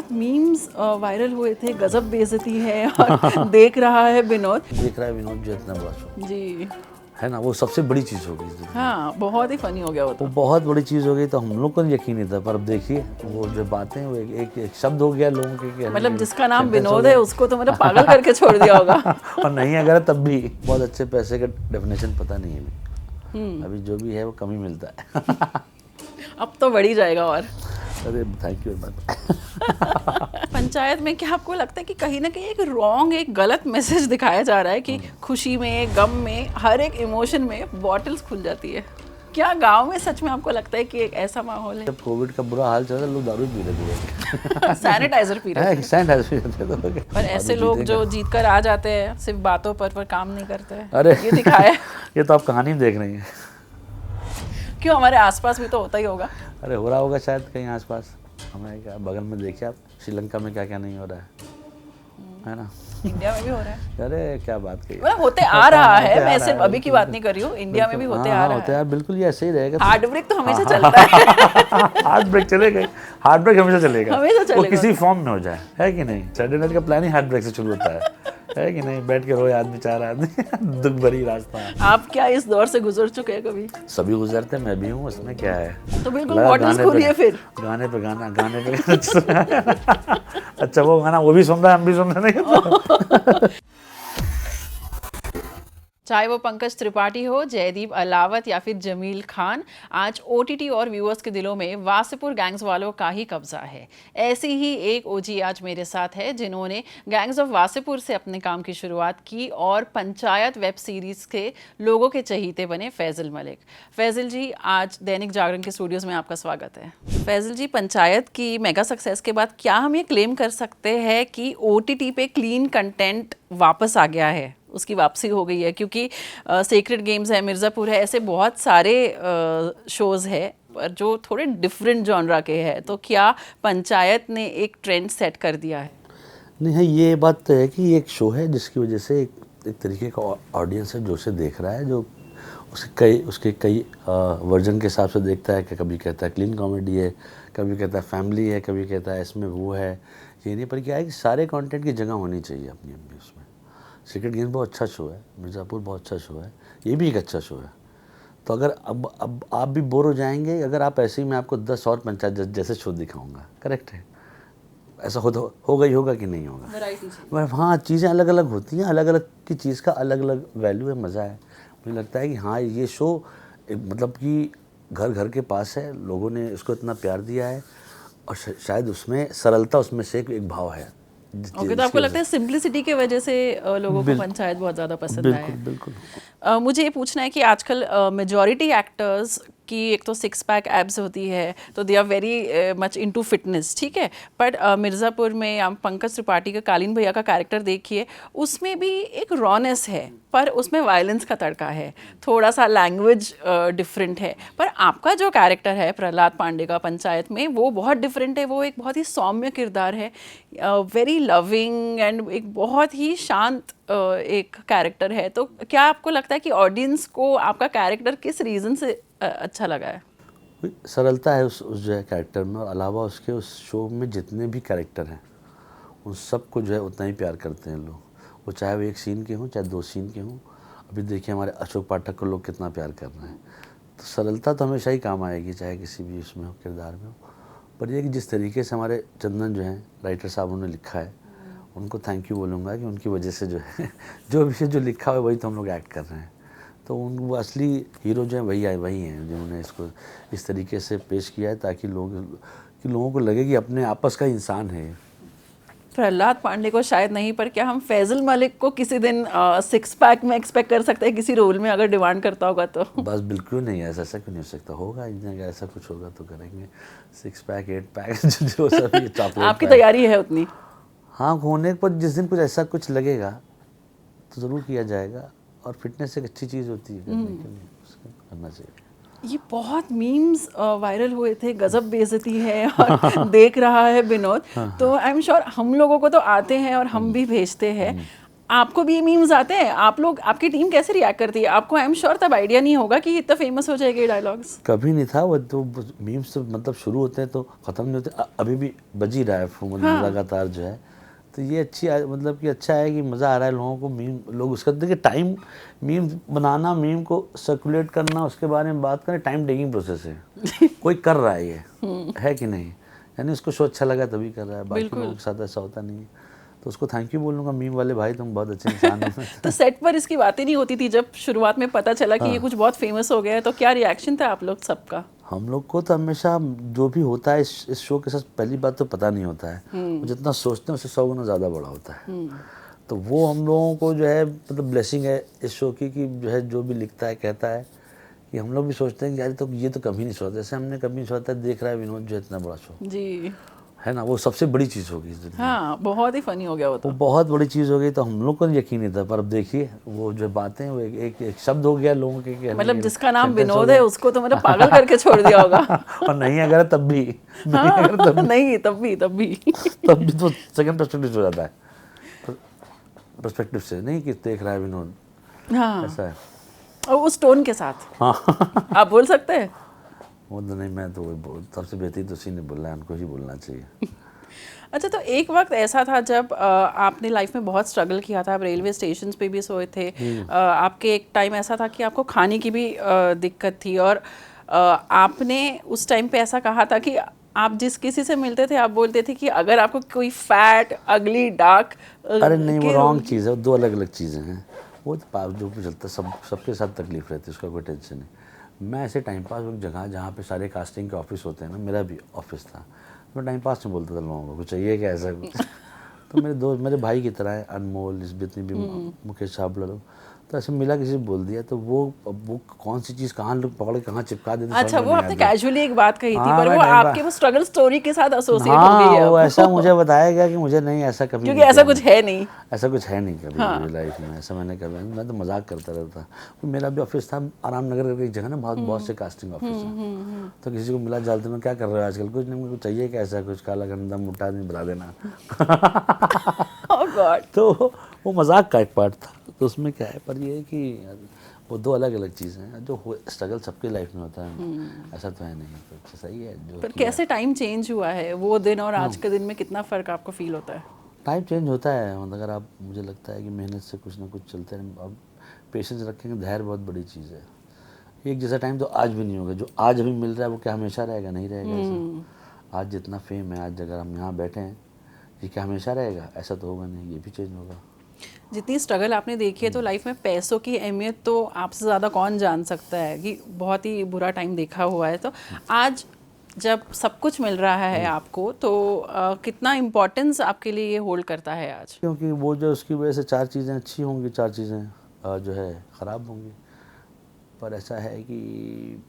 बहुत memes viral हुए थे, गजब बेइज्जती है और देख रहा है विनोद जो इतना बड़ा शो जी। है ना, वो सबसे बड़ी चीज़ हो गई। हाँ, बहुत ही फनी हो गया वो तो। वो बहुत बड़ी चीज़ हो गई, तो हम लोग को यकीन नहीं था, पर अब देखिए वो जो बातें वो एक शब्द हो गया लोगों के कहने मतलब के, जिसका नाम sentence हो विनोद गया। है उसको तो मतलब पागल करके छोड़ दिया होगा। और नहीं अगर तब भी बहुत अच्छे पैसे का डेफिनेशन पता नहीं है अभी। अभी जो भी है वो कम ही मिलता है। अब तो बढ़ ही जाएगा और। अरे थैंक यू। पंचायत में क्या आपको लगता है कि कहीं ना कहीं एक रॉन्ग, एक गलत मैसेज दिखाया जा रहा है कि खुशी में, गम में, हर एक इमोशन में बॉटल्स खुल जाती है? क्या गांव में सच में आपको लगता है कि एक ऐसा माहौल है? जब कोविड का बुरा हाल चल रहा, लोग दारू पी रहे थे। सैनिटाइजर पी रहे थे। सैनिटाइजर पी रहे थे। पर ऐसे लोग जो जीत कर आ जाते हैं सिर्फ बातों पर काम नहीं करते हैं, अरे ये दिखाया है। ये तो आप कहानी देख रही हैं। क्यों, हमारे आसपास भी तो होता ही होगा। अरे हो रहा होगा शायद कहीं आसपास, हमें क्या बगल में देखिए आप, श्रीलंका में क्या क्या नहीं हो रहा है ना। इंडिया में भी हो रहा है। अरे क्या बात कही, मतलब होते आ रहा है, मैं सिर्फ अभी की बात नहीं कर रही हूँ, इंडिया में भी होते आ रहा है। यार बिल्कुल ये ऐसे ही रहेगा। हार्ट ब्रेक तो हमेशा चलता है। हार्ट ब्रेक चलेगा, हार्ट ब्रेक हमेशा चलेगा, हमेशा वो चलेगा। किसी फॉर्म में हो जाए, है कि नहीं। सैटरडे नाइट का प्लान ही हार्ट ब्रेक से शुरू होता है कि नहीं। बैठ के रोए आदमी, चार आदमी, दुख भरी रास्ता है। आप क्या इस दौर से गुजर चुके हैं कभी? सभी गुजरते, मैं भी हूँ, उसमें क्या है। तो बिल्कुल बॉटल्स खोलिए फिर। गाने पे अच्छा वो गाना वो भी सुन रहा है, हम भी सुन रहे नहीं। चाहे वो पंकज त्रिपाठी हो, जयदीप अलावत या फिर जमील खान, आज ओटीटी और व्यूअर्स के दिलों में वासेपुर गैंग्स वालों का ही कब्जा है। ऐसी ही एक ओजी आज मेरे साथ है जिन्होंने गैंग्स ऑफ वासेपुर से अपने काम की शुरुआत की और पंचायत वेब सीरीज के लोगों के चहीते बने फैजल मलिक। फैजल जी, आज दैनिक जागरण के स्टूडियोज में आपका स्वागत है। फैजल जी, पंचायत की मेगा सक्सेस के बाद क्या हम ये क्लेम कर सकते हैं कि ओटीटी पे क्लीन कंटेंट वापस आ गया है, उसकी वापसी हो गई है? क्योंकि सेक्रेड गेम्स है, मिर्ज़ापुर है, ऐसे बहुत सारे शोज़ है पर जो थोड़े डिफरेंट जॉनरा के हैं, तो क्या पंचायत ने एक ट्रेंड सेट कर दिया है? नहीं है, ये बात तो है कि ये एक शो है जिसकी वजह से एक तरीके का ऑडियंस है जो उसे देख रहा है, जो उसके कई वर्जन के हिसाब से देखता है कि कभी कहता है क्लीन कॉमेडी है, कभी कहता है फैमिली है, कभी कहता है इसमें वो है, ये नहीं। पर क्या है कि सारे कंटेंट की जगह होनी चाहिए अपनी अपनी उसमें। सीक्रेट गेम्स बहुत अच्छा शो है, मिर्ज़ापुर बहुत अच्छा शो है, ये भी एक अच्छा शो है। तो अगर अब आप भी बोर हो जाएंगे अगर आप ऐसे ही, मैं आपको 10 और पंचायत जैसे शो दिखाऊंगा, करेक्ट है। ऐसा होगा ही होगा कि नहीं होगा। हाँ, चीज़ें अलग अलग होती हैं, अलग अलग की चीज़ का अलग अलग वैल्यू है, मज़ा है। मुझे लगता है कि हाँ ये शो मतलब कि घर घर के पास है, लोगों ने इसको इतना प्यार दिया है और शायद उसमें सरलता उसमें से एक भाव है। ओके, तो आपको लगता है सिंप्लिसिटी की वजह से लोगों को पंचायत बहुत ज़्यादा पसंद आया है? बिल्कुल। मुझे ये पूछना है कि आजकल मेजॉरिटी एक्टर्स की एक तो 6 पैक एब्स होती है, तो they are very much into fitness, ठीक है। बट मिर्ज़ापुर में आप पंकज त्रिपाठी का कालीन भैया का कैरेक्टर देखिए, उसमें भी एक रॉनेस है पर उसमें वायलेंस का तड़का है, थोड़ा सा लैंग्वेज डिफरेंट है। पर आपका जो कैरेक्टर है प्रहलाद पांडे का पंचायत में, वो बहुत डिफरेंट है। वो एक बहुत ही सौम्य किरदार है, वेरी लविंग एंड एक बहुत ही शांत एक कैरेक्टर है। तो क्या आपको लगता है कि ऑडियंस को आपका कैरेक्टर किस रीज़न से अच्छा लगा है? सरलता है उस जो है कैरेक्टर में, और अलावा उसके उस शो में जितने भी कैरेक्टर हैं उन सबको जो है उतना ही प्यार करते हैं लोग, वो चाहे वो एक सीन के हों चाहे 2 सीन के हों। अभी देखिए हमारे अशोक पाठक को लोग कितना प्यार कर रहे हैं। तो सरलता तो हमेशा ही काम आएगी, चाहे किसी भी उसमें हो, किरदार में हो। पर ये कि जिस तरीके से हमारे चंदन जो हैं राइटर साहब उन्होंने लिखा है, उनको थैंक यू बोलूँगा कि उनकी वजह से जो है जो विषय जो लिखा हुआ है वही तो हम लोग एक्ट कर रहे हैं। तो वो असली हीरो जो है वही हैं जिन्होंने इसको इस तरीके से पेश किया है ताकि लोगों को लगे कि अपने आपस का इंसान है। प्रहलाद पांडे को शायद नहीं, पर क्या हम फैजल मलिक को किसी दिन 6 पैक में एक्सपेक्ट कर सकते हैं किसी रोल में, अगर डिमांड करता होगा तो? बस बिल्कुल नहीं, ऐसा क्यों नहीं हो सकता, होगा अगर ऐसा कुछ होगा तो करेंगे। 6 पैक 8 पैक जो सभी चॉकलेट आपकी तैयारी है उतनी? हाँ, होने पर जिस दिन कुछ ऐसा कुछ लगेगा तो ज़रूर किया जाएगा, और फिटनेस एक अच्छी चीज़ होती है करने के लिए, उसको करना चाहिए। ये बहुत मीम्स वायरल हुए थे, गजब बेइज्जती है और देख रहा है विनोद, तो आई एम श्योर हम लोगों को तो आते हैं और हम भी भेजते हैं। आपको भी ये मीम्स आते हैं? आप लोग, आपकी टीम कैसे रिएक्ट करती है? आपको आई एम श्योर तब आइडिया नहीं होगा कि इतना फेमस हो जाएगा ये डायलॉग्स। कभी नहीं था वो तो। मीम्स तो मतलब शुरू होते हैं तो ख़त्म नहीं होते, अभी भी बज ही रहा है हाँ। लगातार जो है। तो ये अच्छी मतलब कि अच्छा है कि मज़ा आ रहा है लोगों को। मीम लोग उसका देखिए टाइम, मीम बनाना, मीम को सर्कुलेट करना, उसके बारे में बात करें, टाइम टेकिंग प्रोसेस है। कोई कर रहा है ये, है कि नहीं? यानी उसको शो अच्छा लगा तभी कर रहा है, बाकी बिल्कुल। लोगों के साथ ऐसा होता नहीं है। तो उसको थैंक यू बोलूँगा, मीम वाले भाई तुम बहुत अच्छे इंसान हो। तो सेट पर इसकी बातें नहीं होती थी जब शुरुआत में पता चला कि ये कुछ बहुत फेमस हो गया है, तो क्या रिएक्शन था आप लोग सबका? हम लोग को तो हमेशा जो भी होता है इस शो के साथ, पहली बात तो पता नहीं होता है। वो जितना सोचते हैं उससे 100 गुना ज़्यादा बड़ा होता है। तो वो हम लोगों को जो है मतलब ब्लेसिंग है इस शो की, कि जो है जो भी लिखता है कहता है कि हम लोग भी सोचते हैं कि यार तो ये तो कभी नहीं सोचते, जैसे हमने कभी नहीं सोचा देख रहा है विनोद जो इतना बड़ा शो जी है ना, वो सबसे बड़ी चीज़ होगी इस दुनिया में। हाँ, बहुत ही फनी हो गया वो वो तो। बहुत बड़ी चीज़ हो गई, तो हम लोग को यकीन नहीं था, पर अब देखिए वो जो बातें वो एक शब्द हो गया लोगों के कहने मतलब के, जिसका नाम sentence हो विनोद गया। है उसको तो मतलब पागल करके छोड़ दिया होगा। और नहीं अगर तब भी नहीं हाँ, अगर तब नहीं तब भी तब भी तो सेकंड पर्सपेक्टिव हो जाता है, पर्सपेक्टिव से नहीं कि देख रहा है विनोद, हाँ, ऐसा है। और उस टोन के साथ हाँ आप बोल सकते हैं। वो तो नहीं, मैं तो सबसे बेहतरीन तो उसी ने बोला है, उनको ही बोलना चाहिए। अच्छा, तो एक वक्त ऐसा था जब आपने लाइफ में बहुत स्ट्रगल किया था, आप रेलवे स्टेशन पे भी सोए थे, आपके एक टाइम ऐसा था कि आपको खाने की भी दिक्कत थी, और आपने उस टाइम पे ऐसा कहा था कि आप जिस किसी से मिलते थे आप बोलते थे कि अगर आपको कोई फैट अगली डार्क अरे नहीं, वो रॉन्ग चीज़ है, वो दो अलग अलग चीज़ें हैं। वो तो जो भी चलता है, सबके साथ तकलीफ रहती है, उसका कोई टेंशन नहीं। मैं ऐसे टाइम पास एक जगह जहाँ पे सारे कास्टिंग के ऑफिस होते हैं ना, मेरा भी ऑफिस था, मैं टाइम पास में बोलता था लोगों को कुछ चाहिए क्या ऐसा कुछ। तो मेरे दोस्त मेरे भाई की तरह है, अनमोल, इस जितनी भी मुकेश छाबड़ा लोग, तो ऐसे मिला किसी से बोल दिया, तो वो कौन सी चीज़ कहाँ लोग पकड़ के कहाँ चिपका देते अच्छा, समझ वो में नहीं आपने आता। कैजुअली एक बात कही थी, हाँ पर मैं वो टाइम आपके वो स्ट्रगल स्टोरी के साथ एसोसिएट हो गई हाँ है वो अब। ऐसा मुझे बताया गया कि मुझे नहीं, ऐसा कभी क्योंकि नहीं ऐसा किया कुछ है नहीं। ऐसा कुछ है नहीं कभी हाँ। मेरी लाइफ में, ऐसा मैंने कभी, मैं तो मजाक करता रहता। तो मेरा भी ऑफिस था आराम नगर करके एक जगह ना, बहुत से कास्टिंग ऑफिस हैं। तो किसी को मिला जालते में, क्या कर रहे हो आजकल? कुछ नहीं, मुझे चाहिए क्या ऐसा कुछ काला गंदा मोटा आदमी बता देना। ओह गॉड। तो वो मजाक का एक पार्ट था, तो उसमें क्या है, पर ये है कि वो दो अलग अलग चीज़ें हैं। जो स्ट्रगल सबके लाइफ में होता है, ऐसा तो है नहीं, तो अच्छा सही है जो पर किया। कैसे टाइम चेंज हुआ है वो दिन और आज के दिन में, कितना फर्क आपको फील होता है? टाइम चेंज होता है, मतलब अगर आप, मुझे लगता है कि मेहनत से कुछ ना कुछ चलते हैं, अब पेशेंस रखेंगे, धैर्य बहुत बड़ी चीज़ है। एक जैसा टाइम तो आज भी नहीं होगा, जो आज अभी मिल रहा है वो क्या हमेशा रहेगा? नहीं रहेगा ऐसा। आज जितना फेम है, आज अगर हम यहाँ बैठे हैं, ये क्या हमेशा रहेगा? ऐसा तो होगा नहीं, ये भी चेंज होगा। जितनी स्ट्रगल आपने देखी है, तो लाइफ में पैसों की अहमियत तो आपसे ज़्यादा कौन जान सकता है, कि बहुत ही बुरा टाइम देखा हुआ है। तो आज जब सब कुछ मिल रहा है आपको, तो कितना इम्पोर्टेंस आपके लिए ये होल्ड करता है आज? क्योंकि वो जो उसकी वजह से चार चीज़ें अच्छी होंगी, चार चीज़ें जो है ख़राब होंगी। पर ऐसा है कि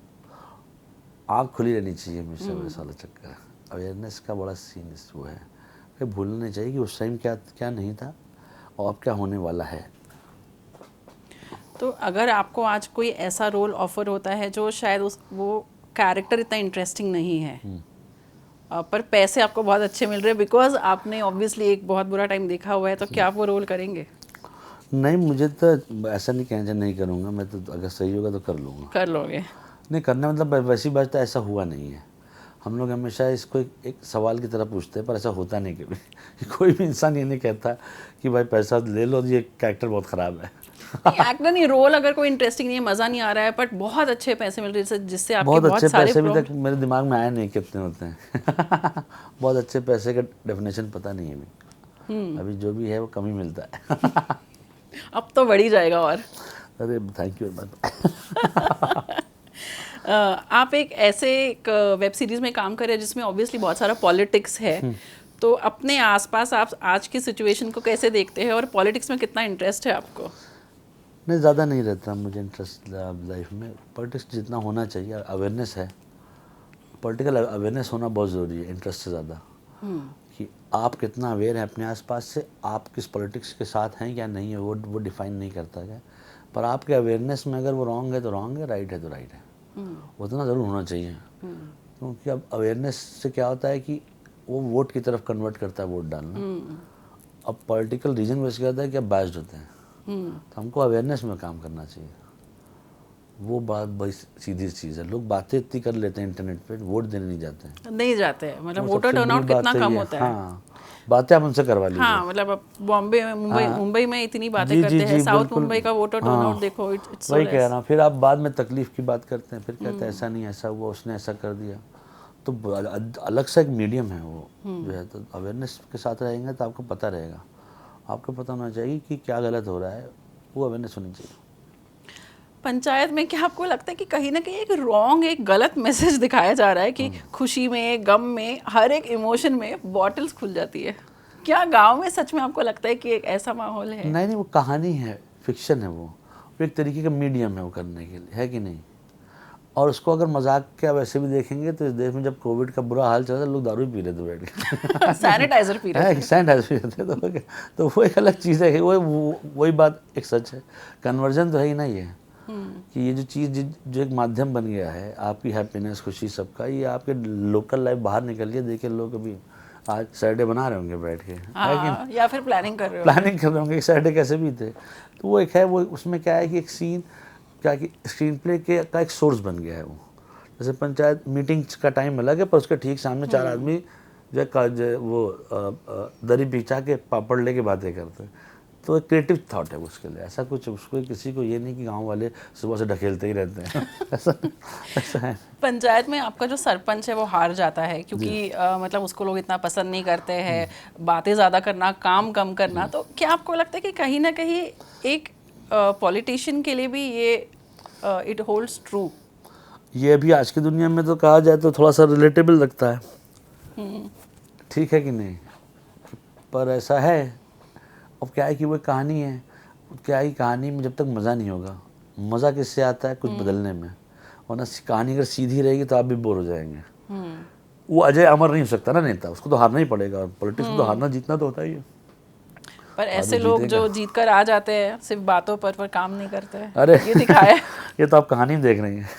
आँख खुली रहनी चाहिए हमेशा, वैसा वाला चक्कर है। अवेयरनेस का बड़ा सीन इस वो है, कहीं भूलना नहीं चाहिए कि उस टाइम क्या क्या नहीं था और अब क्या होने वाला है। तो अगर आपको आज कोई ऐसा रोल ऑफर होता है जो शायद वो कैरेक्टर इतना इंटरेस्टिंग नहीं है, पर पैसे आपको बहुत अच्छे मिल रहे हैं, बिकॉज आपने ऑब्वियसली एक बहुत बुरा टाइम देखा हुआ है, तो क्या आप वो रोल करेंगे? नहीं, मुझे तो ऐसा नहीं कहना चाहिए नहीं करूँगा, मैं तो अगर सही होगा तो कर लूँगा। कर लोगे? नहीं करना मतलब वैसी बात तो ऐसा हुआ नहीं है। हम लोग हमेशा इसको एक सवाल की तरह पूछते हैं, पर ऐसा होता नहीं कभी। कोई भी इंसान ये नहीं कहता कि भाई पैसा ले लो, ये कैरेक्टर बहुत ख़राब है। एक्टर नहीं, रोल अगर कोई इंटरेस्टिंग नहीं है, मज़ा नहीं आ रहा है, बट बहुत अच्छे पैसे मिल रहे हैं जिससे आपके बहुत बहुत अच्छे सारे पैसे भी तक मेरे दिमाग में आया नहीं कितने होते हैं। बहुत अच्छे पैसे का डेफिनेशन पता नहीं है अभी। अभी जो भी है वो कम ही मिलता है। अब तो बढ़ ही जाएगा। और अरे थैंक यू वेरी मच। आप एक ऐसे एक वेब सीरीज में काम कर रहे हैं जिसमें ऑब्वियसली बहुत सारा पॉलिटिक्स है, तो अपने आसपास आप आज की सिचुएशन को कैसे देखते हैं, और पॉलिटिक्स में कितना इंटरेस्ट है आपको? नहीं, ज़्यादा नहीं रहता मुझे इंटरेस्ट लाइफ में। पॉलिटिक्स जितना होना चाहिए, अवेयरनेस है, पॉलिटिकल अवेयरनेस होना बहुत ज़रूरी है इंटरेस्ट से ज़्यादा। कि आप कितना अवेयर हैं अपने आसपास से, आप किस पॉलिटिक्स के साथ हैं या नहीं है, वो डिफाइन नहीं करता है। पर आपके अवेयरनेस में अगर वो रॉन्ग है तो रॉन्ग है, राइट है तो राइट है, उतना ज़रूर होना चाहिए। क्योंकि अब अवेयरनेस से क्या होता है कि वो वोट की तरफ कन्वर्ट करता है, वोट डालना। अब पॉलिटिकल रीजन वैसे क्या होता है कि अब बाइस्ड होते हैं, तो हमको अवेयरनेस में काम करना चाहिए। वो बात बड़ी सीधी चीज़ है। लोग बातें इतनी कर लेते हैं इंटरनेट पे, वोट देने नहीं जाते हैं। नहीं जाते हैं, मतलब वो वोटर सबसे टर्नआउट बड़ी बात कितना तो कम ये होता है। हाँ, बातें आप उनसे करवा लीजिए। हाँ, मतलब अब बॉम्बे में, मुंबई में इतनी बातें जी करते हैं, साउथ बिल्कुल। मुंबई का वोटर हाँ, टर्नआउट देखो, इट्स सो वही कह लेस। रहा हूँ। फिर आप बाद में तकलीफ की बात करते हैं, फिर कहते हैं ऐसा नहीं ऐसा हुआ, उसने ऐसा कर दिया। तो अलग सा एक मीडियम है वो जो है। तो अवेयरनेस के साथ रहेंगे तो आपको पता रहेगा, आपको पता होना चाहिए कि क्या गलत हो रहा है, वो अवेयरनेस होनी चाहिए। पंचायत में क्या आपको लगता है कि कहीं ना कहीं एक रॉन्ग, एक गलत मैसेज दिखाया जा रहा है कि खुशी में, गम में, हर एक इमोशन में बॉटल्स खुल जाती है? क्या गांव में सच में आपको लगता है कि एक ऐसा माहौल है? नहीं, वो कहानी है, फिक्शन है वो एक तरीके का मीडियम है वो करने के लिए, है कि नहीं। और उसको अगर मजाक क्या वैसे भी देखेंगे तो इस देश में जब कोविड का बुरा हाल चल रहा था, लोग दारू पी रहे थे बैठ के सैनिटाइजर पी रहे थे। सैनिटाइजर पी रहे थे। तो वो एक अलग चीज़ है, वही बात एक सच है। कन्वर्जन तो है ही ना ये, कि ये जो चीज़ जो एक माध्यम बन गया है आपकी हैप्पीनेस, खुशी सबका, ये आपके लोकल लाइफ बाहर निकलिए, देखिए लोग अभी आज सैटरडे बना रहे होंगे बैठ के, है कि या फिर प्लानिंग कर रहे हो। प्लानिंग कर रहे होंगे कि सैटरडे कैसे भी थे। तो वो एक है, वो उसमें क्या है कि एक सीन क्या कि स्क्रीन प्ले के का एक सोर्स बन गया है वो। जैसे पंचायत मीटिंग्स का टाइम अलग है, पर उसके ठीक सामने चार आदमी वो दरी बिछा के पापड़ लेके बातें करते हैं। तो एक क्रिएटिव थॉट है उसके लिए, ऐसा कुछ उसको किसी को ये नहीं कि गांव वाले सुबह से ढकेलते ही रहते हैं ऐसा है। पंचायत में आपका जो सरपंच है वो हार जाता है क्योंकि मतलब उसको लोग इतना पसंद नहीं करते हैं, बातें ज़्यादा करना, काम कम करना। तो क्या आपको लगता है कि कहीं ना कहीं एक पॉलिटिशियन के लिए भी ये इट होल्ड्स ट्रू? ये अभी आज की दुनिया में तो कहा जाए तो थोड़ा सा रिलेटेबल लगता है, ठीक है कि नहीं, पर ऐसा है। अब क्या है कि वो कहानी है, क्या है कहानी में जब तक मज़ा नहीं होगा, मज़ा किससे आता है कुछ बदलने में, वरना कहानी अगर सीधी रहेगी तो आप भी बोर हो जाएंगे। वो अजय अमर नहीं हो सकता ना नेता, उसको तो हारना ही पड़ेगा। पॉलिटिक्स में तो हारना जीतना तो होता ही है। पर ऐसे लोग जो जीत कर आ जाते हैं सिर्फ बातों पर काम नहीं करते हैं, अरे ये दिखाया है। ये तो आप कहानी में देख रही हैं।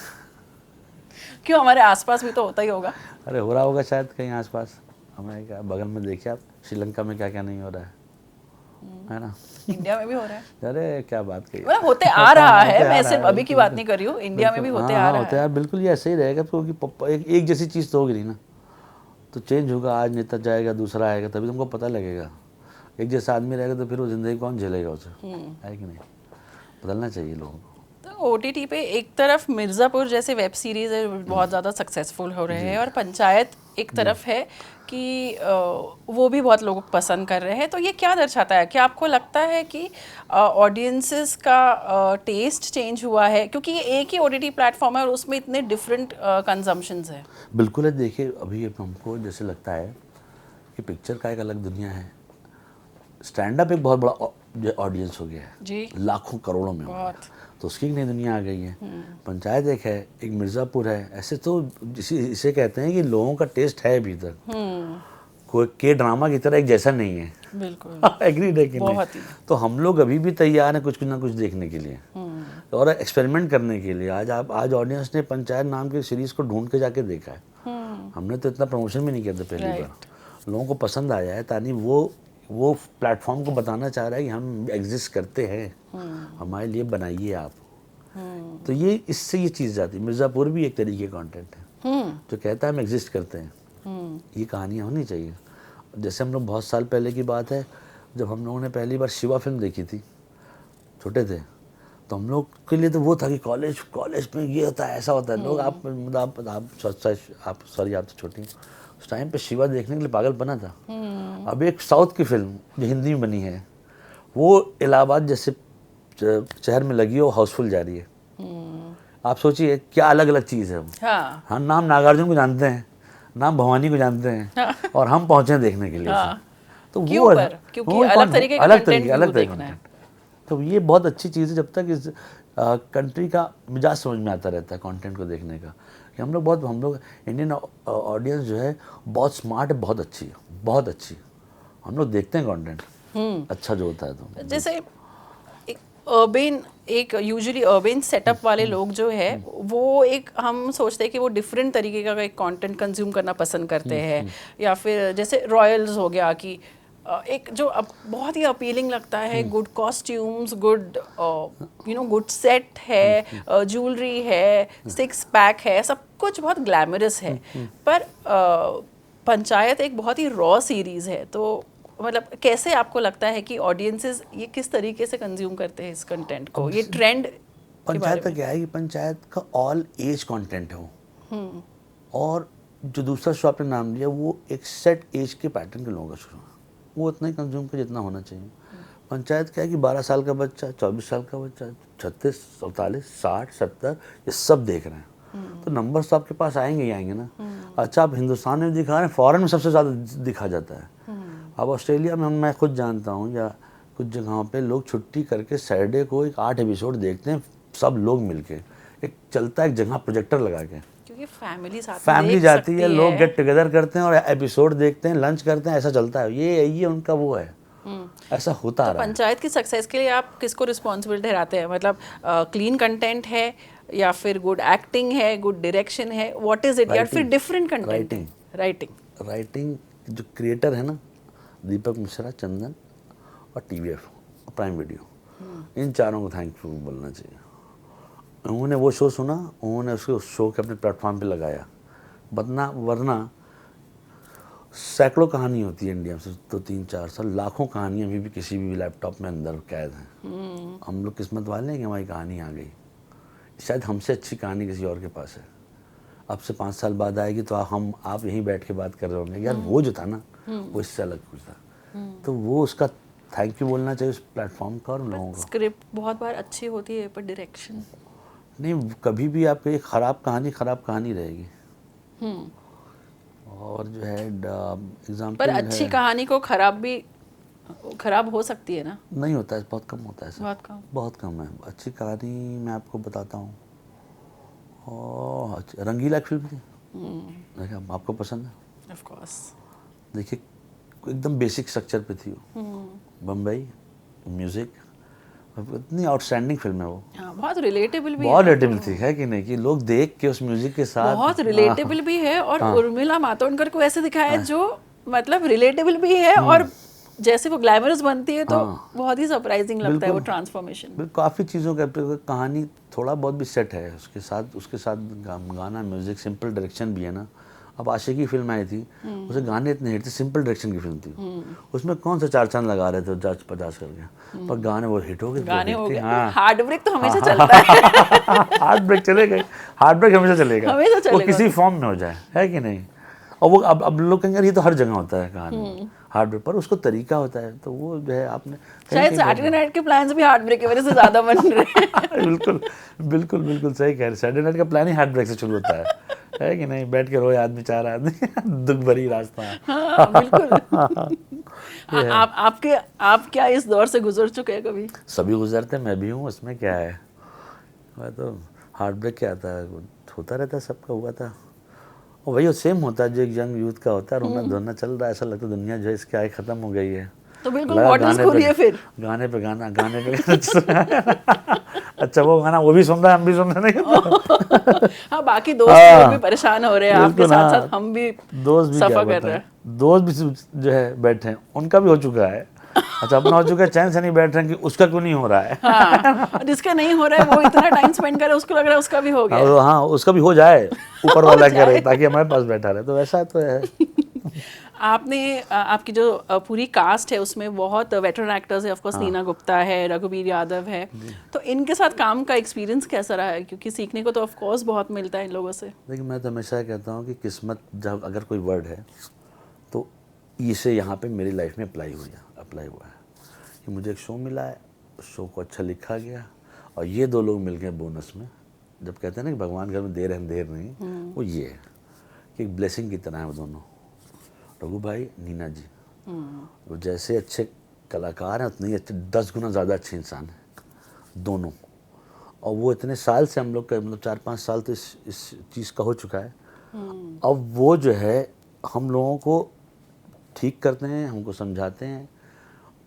क्यों, हमारे आसपास भी तो होता ही होगा। अरे हो रहा होगा शायद कहीं आसपास, हमें क्या बगल में देखिए आप, श्रीलंका में क्या क्या नहीं हो रहा है ना। इंडिया में भी हो रहा है। अरे क्या बात कही, मतलब होते आ रहा है, मैं सिर्फ अभी की बात नहीं कर रही हूँ, इंडिया में भी होते आ रहा होते है। हैं बिल्कुल। ये ऐसे ही रहेगा क्योंकि एक जैसी चीज़ तो होगी नहीं ना, तो चेंज होगा। आज नेता जाएगा, दूसरा आएगा, तभी तुमको पता लगेगा। एक जैसा आदमी रहेगा तो फिर वो ज़िंदगी कौन झेलेगा उसे, है कि नहीं। बदलना चाहिए लोगों को। तो ओटीटी पे एक तरफ मिर्ज़ापुर जैसे वेब सीरीज बहुत ज़्यादा सक्सेसफुल हो रहे हैं और पंचायत एक तरफ है कि वो भी बहुत लोग पसंद कर रहे हैं। तो ये क्या दर्शाता है? क्या आपको लगता है कि ऑडियंसेस का टेस्ट चेंज हुआ है क्योंकि ये एक ही ओटीटी प्लेटफॉर्म है और उसमें इतने डिफरेंट कंजम्पशंस हैं? बिल्कुल है। देखिए अभी हमको जैसे लगता है कि पिक्चर का एक अलग दुनिया है, स्टैंड अप एक बहुत बड़ा ऑडियंस हो गया है जी, लाखों करोड़ों में हो गया, तो उसकी एक नई दुनिया आ गई है। पंचायत एक है, एक मिर्ज़ापुर है। ऐसे तो इसे कहते हैं कि लोगों का टेस्ट है अभी तक, कोई के ड्रामा की तरह एक जैसा नहीं है। बिल्कुल एग्रीड है कि नहीं? बहुत ही। तो हम लोग अभी भी तैयार हैं कुछ ना कुछ देखने के लिए और एक्सपेरिमेंट करने के लिए। आज ऑडियंस ने पंचायत नाम की सीरीज को ढूंढ के जाके देखा है। हमने तो इतना प्रमोशन भी नहीं किया था पहली बार, लोगों को पसंद आया है। ताकि वो प्लेटफॉर्म को बताना चाह रहा है कि हम एग्जिस्ट करते हैं, हमारे लिए बनाइए आप। तो ये इससे ये चीज़ जाती है। मिर्ज़ापुर भी एक तरीके का कंटेंट है जो कहता है हम एग्जिस्ट करते हैं। ये कहानियाँ होनी चाहिए। जैसे हम लोग बहुत साल पहले की बात है, जब हम लोगों ने पहली बार शिवा फिल्म देखी थी, छोटे थे, तो हम लोग के लिए तो वो था कि कॉलेज में ये होता है, ऐसा होता है। लोग आप सॉरी आप तो छोटी हैं, उस टाइम पे शिवा देखने के लिए पागल बना था। अब एक साउथ की फिल्म जो हिंदी में बनी है, वो इलाहाबाद जैसे शहर में लगी हो, हाउसफुल जा रही है। आप सोचिए क्या अलग अलग चीज़ है। हाँ, नाम नागार्जुन को जानते हैं, नाम भवानी को जानते हैं, और हम पहुँचे देखने के लिए। तो वो क्योंकि अलग तरीके का कंटेंट। तो ये बहुत अच्छी चीज़ है जब तक इस कंट्री का मिजाज समझ में आता रहता है कंटेंट को देखने का। कि हम लोग इंडियन ऑडियंस जो है बहुत स्मार्ट है, बहुत अच्छी है, बहुत अच्छी। हम लोग देखते हैं कंटेंट अच्छा जो होता है। तो जैसे एक यूजुअली अर्बन सेटअप वाले लोग जो है वो एक हम सोचते हैं कि वो डिफरेंट तरीके का एक कंटेंट कंज्यूम करना पसंद करते हैं, या फिर जैसे रॉयल्स हो गया कि एक जो अब बहुत ही अपीलिंग लगता है, good costumes, good good set है, ज्वेलरी है, सिक्स पैक है, सब कुछ बहुत ग्लैमरस है। पर पंचायत एक बहुत ही रॉ सीरीज है, तो मतलब कैसे आपको लगता है कि ऑडियंसेस ये किस तरीके से कंज्यूम करते हैं इस कंटेंट को, ये ट्रेंड के पंचायत बारे का में? क्या है कि पंचायत का ऑल एज कंटेंट है वो, और जो दूसरा शो आपने नाम लिया वो एक सेट एज के पैटर्न के लोगों का शो है, वो उतना ही कंज्यूम कर जितना होना चाहिए। पंचायत क्या है कि 12 साल का बच्चा, 24 साल का बच्चा, 36, 47, 60, 70 ये सब देख रहे हैं, तो नंबर्स तो आपके पास आएंगे ही आएंगे ना। अच्छा, आप हिंदुस्तान में दिखा रहे हैं, फॉरेन में सबसे ज़्यादा दिखा जाता है। अब ऑस्ट्रेलिया में मैं खुद जानता हूँ, या कुछ जगहों पे लोग छुट्टी करके सैटरडे को एक 8 एपिसोड देखते हैं, सब लोग मिलके, एक चलता है एक जगह प्रोजेक्टर लगा के, क्योंकि फैमिली साथ में फैमिली देख जाती सकती है, लोग गेट टुगेदर करते हैं और एपिसोड देखते हैं, लंच करते हैं, ऐसा चलता है। ये उनका वो है, ऐसा होता तो रहा है। पंचायत की सक्सेस के लिए आप किसको रिस्पॉन्सिबल ठहराते हैं? मतलब क्लीन कंटेंट है, या फिर गुड एक्टिंग है, गुड डायरेक्शन है, व्हाट इज इट, या फिर Writing. डिफरेंट कंटेंट है? Writing. राइटिंग। राइटिंग जो क्रिएटर है ना, दीपक मिश्रा, चंदन और टीवीएफ और प्राइम वीडियो, इन चारों को थैंकफुल बोलना चाहिए। उन्होंने वो शो सुना, उन्होंने उसको शो के अपने प्लेटफॉर्म पे लगाया, वरना सैकड़ों कहानी होती है इंडिया में, तो 3-4 साल, लाखों कहानियाँ अभी भी किसी भी लैपटॉप में अंदर कैद हैं। हम लोग किस्मत वाले हैं कि हमारी कहानी आ गई, शायद हमसे अच्छी कहानी किसी और के पास है। अब से 5 साल बाद आएगी तो आप यहीं बैठ के बात कर रहे होंगे, यार वो जो था ना वो इससे अलग कुछ था। तो वो उसका थैंक यू बोलना चाहिए उस प्लेटफॉर्म का और उन लोगों को। स्क्रिप्ट बहुत बार अच्छी होती है, पर डायरेक्शन नहीं, कभी भी आपको एक खराब कहानी रहेगी। और जो है एग्जाम्पल पर अच्छी कहानी को खराब हो सकती है ना? नहीं होता है, बहुत कम होता है ऐसा, बहुत कम। बहुत कम है। अच्छी कहानी मैं आपको बताता हूँ, और रंगीला एक फिल्म थी, देखिए आपको पसंद है? Of course. देखिए एकदम बेसिक स्ट्रक्चर पे थी वो, बम्बई म्यूजिक, इतनी आउटस्टैंडिंग फिल्म है वो, हाँ, बहुत रिलेटेबल भी बहुत है। रिलेटेबल थी, है कि नहीं, कि लोग देख के उस म्यूजिक के साथ बहुत रिलेटेबल भी है, और उर्मिला मातोंडकर को ऐसे दिखाया है जो मतलब रिलेटेबल भी है, और जैसे वो ग्लैमरस बनती है तो बहुत ही सरप्राइजिंग लगता है वो ट्रांसफॉर्मेशन। काफ़ी चीज़ों का कहानी थोड़ा बहुत भी सेट है, उसके साथ गाना, म्यूजिक, सिंपल डायरेक्शन भी है ना। अब आशिकी फिल्म आई थी, उसे गाने इतने हिट थे, सिंपल डायरेक्शन की फिल्म थी, उसमें कौन सा 4 चांद लगा रहे थे 50 करके, पर गाने वो हिट हो गए, गाने हो गए। हाँ। हार्ट ब्रेक तो हमेशा चलता है। हार्ट ब्रेक चलेगा, हार्ट ब्रेक हमेशा चलेगा, हमेशा वो चलेगा। किसी फॉर्म में हो जाए, है कि नहीं। और वो अब लोग कहेंगे ये तो हर जगह होता है कहानी, हार्ट ब्रेक, पर उसको तरीका होता है, तो वो जो है आपने शायद सैटरडे नाइट के प्लान्स भी हार्ट ब्रेक की वजह से ज्यादा बन रहे हैं। बिल्कुल बिल्कुल बिल्कुल सही कह रहे। सैटरडे नाइट का प्लान ही हार्ट ब्रेक से शुरू होता है कि नहीं, बैठ के रोए आदमी, 4 आदमी, दुख भरी रास्ता है। हाँ, बिल्कुल। आप क्या इस दौर से गुजर चुके हैं कभी? सभी गुजरते, मैं भी हूँ, उसमें क्या है। मैं तो हार्ट ब्रेक क्या आता है, होता रहता है, सबका हुआ था। और वही सेम होता है जो एक यंग यूथ का होता है, रोना धोना चल रहा है, ऐसा लगता है दुनिया जो है इसके आगे ख़त्म हो गई है। तो बिल्कुल बॉटल्स खोलिए फिर। गाने पे गाना अच्छा वो गाना वो भी सुन रहा है, हम भी सुन रहे हैं। हाँ, बाकी दोस्त लोग भी परेशान हो रहे हैं, आपके साथ साथ हम भी दोस्त भी सफर कर रहे हैं। दोस्त भी जो है बैठे हैं, उनका भी हो चुका है। अच्छा, अपना हो चुका है, चैन से नहीं बैठ रहे हैं कि उसका क्यों नहीं हो रहा है। हाँ, जिसका नहीं हो रहा है वो इतना टाइम स्पेंड करे, उसको लग रहा है उसका भी हो गया। हाँ, उसका भी हो जाए, ऊपर वाला करे, ताकि हमारे पास बैठा रहे, तो वैसा तो है। आपकी जो पूरी कास्ट है उसमें बहुत वेटरन एक्टर्स है, ऑफ कोर्स नीना गुप्ता है, रघुवीर यादव है, तो इनके साथ काम का एक्सपीरियंस कैसा रहा है? क्योंकि सीखने को तो ऑफ कोर्स बहुत मिलता है इन लोगों से। देखिए, मैं तो हमेशा कहता हूँ कि किस्मत, जब अगर कोई वर्ड है तो इसे यहाँ पे मेरी लाइफ में अप्लाई हुआ है कि मुझे एक शो मिला है, उस शो को अच्छा लिखा गया, और ये 2 लोग मिल गए बोनस में। जब कहते हैं ना कि भगवान घर में देर है अंधेर नहीं, वो ये है कि एक ब्लेसिंग की तरह है वो दोनों, रघु भाई, नीना जी। वो जैसे अच्छे कलाकार हैं उतने ही अच्छे, 10 गुना ज़्यादा अच्छे इंसान हैं दोनों। और वो इतने साल से हम लोग का, मतलब 4-5 साल तो इस चीज़ का हो चुका है। अब वो जो है हम लोगों को ठीक करते हैं, हमको समझाते हैं,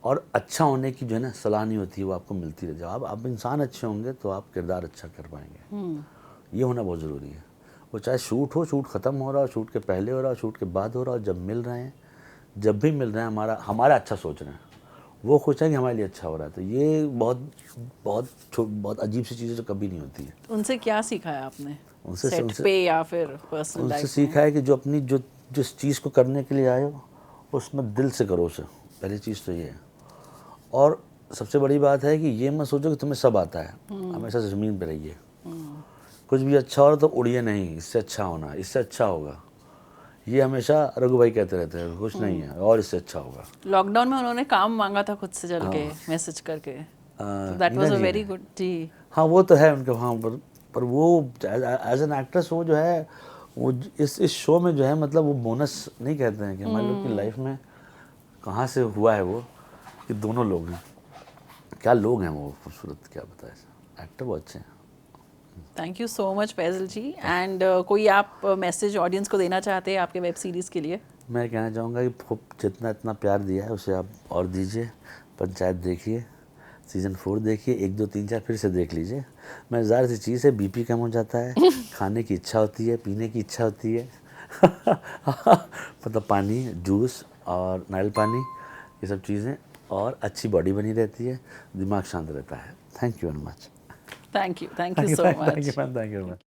और अच्छा होने की जो है ना सलाह नहीं होती है, वो आपको मिलती रहे। जब आप इंसान अच्छे होंगे तो आप किरदार अच्छा कर पाएंगे, ये होना बहुत ज़रूरी है। वो चाहे शूट हो, शूट ख़त्म हो रहा हो, शूट के पहले हो रहा हो, शूट के बाद हो रहा हो, जब मिल रहे हैं जब भी मिल रहे हैं हमारा अच्छा सोच रहे हैं, वो खुश है कि हमारे लिए अच्छा हो रहा है। तो ये बहुत अजीब सी चीज़ें जो कभी नहीं होती है। उनसे क्या सीखा है आपने, सेट उनसे पे या फिर पर्सनल उनसे लाइफ में? सीखा है कि जो अपनी जो जिस चीज़ को करने के लिए आए हो उसमें दिल से करो उसे, पहली चीज़ तो ये है। और सबसे बड़ी बात है कि ये मत सोचो कि तुम्हें सब आता है, हमेशा ज़मीन पे रहिए। कुछ भी अच्छा हो रहा तो उड़िए नहीं, इससे अच्छा होना, इससे अच्छा होगा। ये हमेशा रघु भाई कहते रहते हैं, कुछ नहीं है और इससे अच्छा होगा। लॉकडाउन में उन्होंने काम मांगा था खुद से चल के, मैसेज करके, तो that was Meena uh ji very ने, गुड। जी। हाँ वो तो है उनके, हाँ पर वो एज एन एक्ट्रेस वो जो है वो इस शो में जो है मतलब वो बोनस नहीं कहते हैं कि हमारे लोग की लाइफ में कहाँ से हुआ है वो, कि दोनों लोग हैं, क्या लोग हैं वो, खूबसूरत, क्या बताए, एक्टर वो अच्छे हैं। Thank you so much Faisal ji. And कोई आप मैसेज ऑडियंस को देना चाहते हैं आपके वेब सीरीज़ के लिए? मैं कहना चाहूँगा कि जितना इतना प्यार दिया है उसे आप और दीजिए। पंचायत देखिए, सीज़न 4 देखिए, 1 2 3 4 फिर से देख लीजिए। मैं ज़ाहिर सी चीज़ है, बीपी कम हो जाता है, खाने की इच्छा होती है, पीने की इच्छा होती है मतलब पानी, जूस और नारियल पानी, ये सब चीज़ें, और अच्छी बॉडी बनी रहती है, दिमाग शांत रहता है। Thank you very much. Thank you so thank you much. Ma'am, thank you ma'am.